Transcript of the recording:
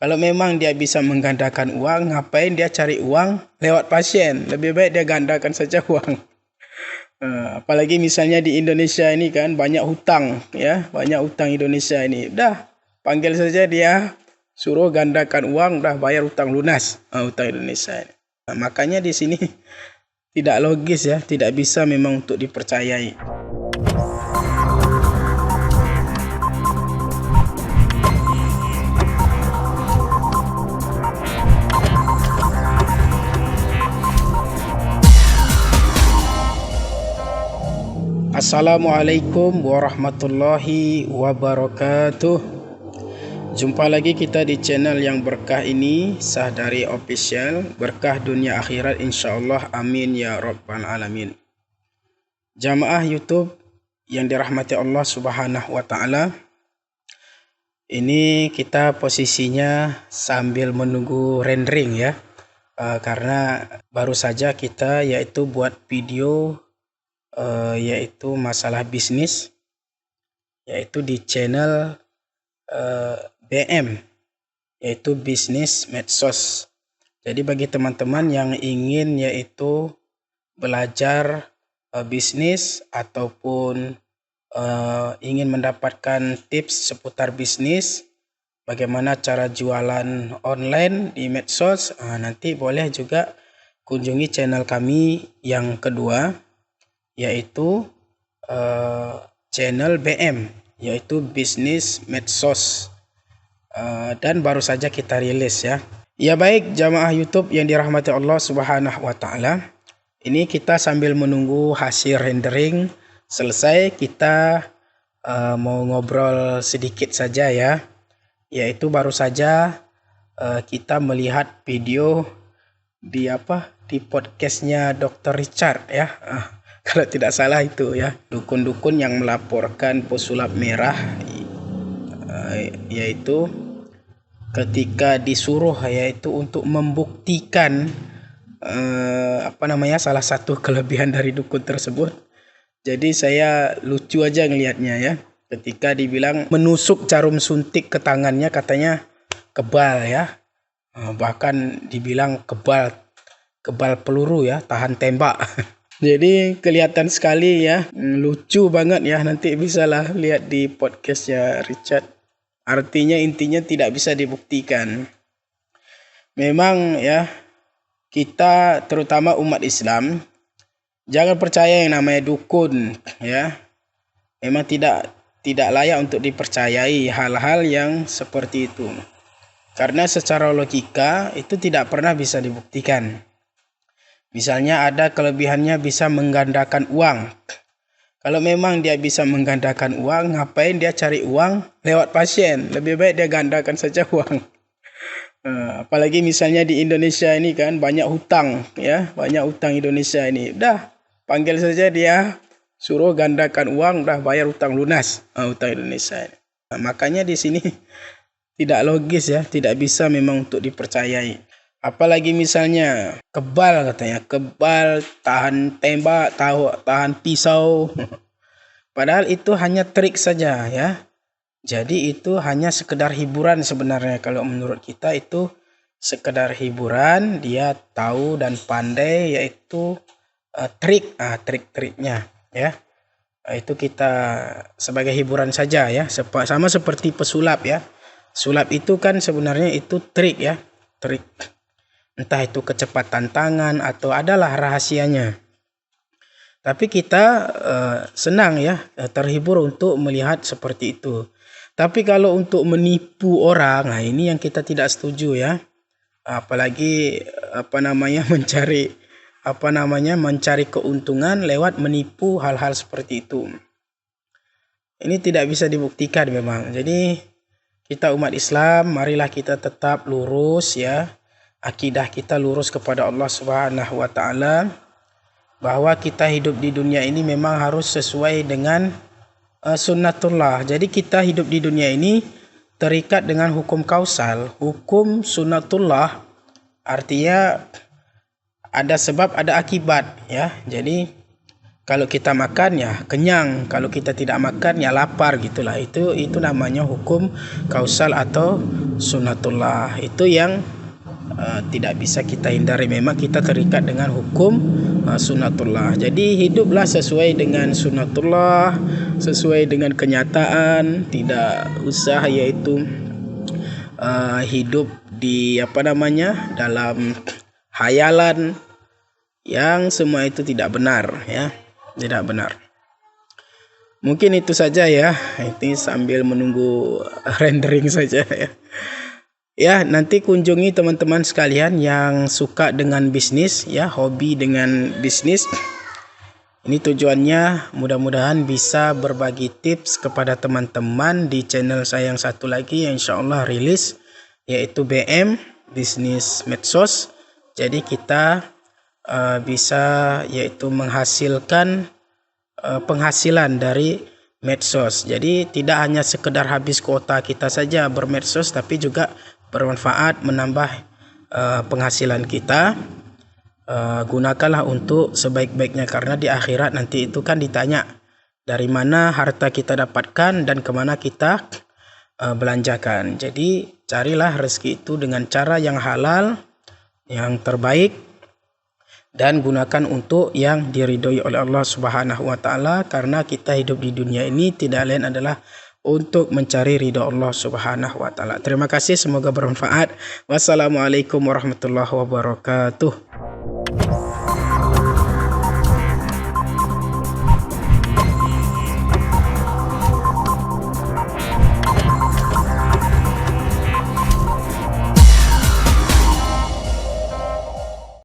Kalau memang dia bisa menggandakan uang, ngapain dia cari uang lewat pasien? Lebih baik dia gandakan saja uang. Apalagi misalnya di Indonesia ini kan banyak hutang, ya, banyak hutang Indonesia ini. Udah, panggil saja dia, suruh gandakan uang, udah bayar hutang lunas, hutang Indonesia ini. Makanya di sini tidak logis ya, tidak bisa memang untuk dipercayai. Assalamualaikum warahmatullahi wabarakatuh. Jumpa lagi kita di channel yang berkah ini, Sahdari Official. Berkah dunia akhirat insyaallah, amin ya rabbal alamin. Jamaah YouTube yang dirahmati Allah subhanahu wa ta'ala, ini kita posisinya sambil menunggu rendering ya, karena baru saja kita yaitu buat video yaitu masalah bisnis, yaitu di channel BM, yaitu bisnis medsos. Jadi bagi teman-teman yang ingin yaitu belajar bisnis ataupun ingin mendapatkan tips seputar bisnis, bagaimana cara jualan online di medsos, nanti boleh juga kunjungi channel kami yang kedua, yaitu channel BM, yaitu bisnis medsos, dan baru saja kita rilis ya. Ya baik jamaah YouTube yang dirahmati Allah subhanahu wa ta'ala, ini kita sambil menunggu hasil rendering selesai, kita mau ngobrol sedikit saja ya, yaitu baru saja kita melihat video di podcastnya Dr. Richard ya. Kalau tidak salah itu ya, dukun-dukun yang melaporkan pesulap merah, yaitu ketika disuruh yaitu untuk membuktikan salah satu kelebihan dari dukun tersebut. Jadi saya lucu aja ngelihatnya ya, ketika dibilang menusuk jarum suntik ke tangannya katanya kebal ya, bahkan dibilang kebal peluru ya, tahan tembak. Jadi kelihatan sekali ya, lucu banget ya, nanti bisalah lihat di podcastnya Richard. Artinya intinya tidak bisa dibuktikan. Memang ya, kita terutama umat Islam jangan percaya yang namanya dukun ya. Memang tidak layak untuk dipercayai hal-hal yang seperti itu. Karena secara logika itu tidak pernah bisa dibuktikan. Misalnya ada kelebihannya bisa menggandakan uang. Kalau memang dia bisa menggandakan uang, ngapain dia cari uang lewat pasien? Lebih baik dia gandakan saja uang. Apalagi misalnya di Indonesia ini kan banyak hutang ya, banyak hutang Indonesia ini. Udah, panggil saja dia, suruh gandakan uang, udah bayar hutang lunas, hutang Indonesia ini. Makanya di sini tidak logis ya, tidak bisa memang untuk dipercayai. Apalagi misalnya kebal katanya, kebal, tahan tembak, tahan pisau. Padahal itu hanya trik saja ya. Jadi itu hanya sekedar hiburan sebenarnya. Kalau menurut kita itu sekedar hiburan, dia tahu dan pandai yaitu trik-triknya ya. Itu kita sebagai hiburan saja ya. Sama seperti pesulap ya. Sulap itu kan sebenarnya itu trik ya, trik. Entah itu kecepatan tangan atau adalah rahasianya. Tapi kita senang ya, terhibur untuk melihat seperti itu. Tapi kalau untuk menipu orang, nah ini yang kita tidak setuju ya. Apalagi mencari keuntungan lewat menipu, hal-hal seperti itu. Ini tidak bisa dibuktikan memang. Jadi kita umat Islam, marilah kita tetap lurus ya. Akidah kita lurus kepada Allah subhanahu wa ta'ala, bahwa kita hidup di dunia ini memang harus sesuai dengan sunnatullah. Jadi kita hidup di dunia ini terikat dengan hukum kausal, hukum sunnatullah, artinya ada sebab ada akibat ya. Jadi kalau kita makan ya kenyang, kalau kita tidak makan ya lapar gitulah. Itu namanya hukum kausal atau sunatullah. Itu yang tidak bisa kita hindari. Memang kita terikat dengan hukum sunatullah. Jadi hiduplah sesuai dengan sunatullah, sesuai dengan kenyataan. Tidak usah yaitu hidup di dalam hayalan, yang semua itu tidak benar ya, tidak benar. Mungkin itu saja ya. Ini sambil menunggu rendering saja ya. Ya, nanti kunjungi teman-teman sekalian yang suka dengan bisnis ya, hobi dengan bisnis. Ini tujuannya mudah-mudahan bisa berbagi tips kepada teman-teman di channel saya yang satu lagi yang insya Allah rilis, yaitu BM Bisnis Medsos. Jadi kita bisa yaitu menghasilkan penghasilan dari medsos. Jadi tidak hanya sekedar habis kuota kita saja bermedsos, tapi juga bermanfaat, menambah penghasilan kita. Gunakanlah untuk sebaik-baiknya, karena di akhirat nanti itu kan ditanya dari mana harta kita dapatkan dan kemana kita belanjakan. Jadi carilah rezeki itu dengan cara yang halal, yang terbaik, dan gunakan untuk yang diridhoi oleh Allah Subhanahu wa taala, karena kita hidup di dunia ini tidak lain adalah untuk mencari ridha Allah Subhanahu wa taala. Terima kasih, semoga bermanfaat. Wassalamualaikum warahmatullahi wabarakatuh.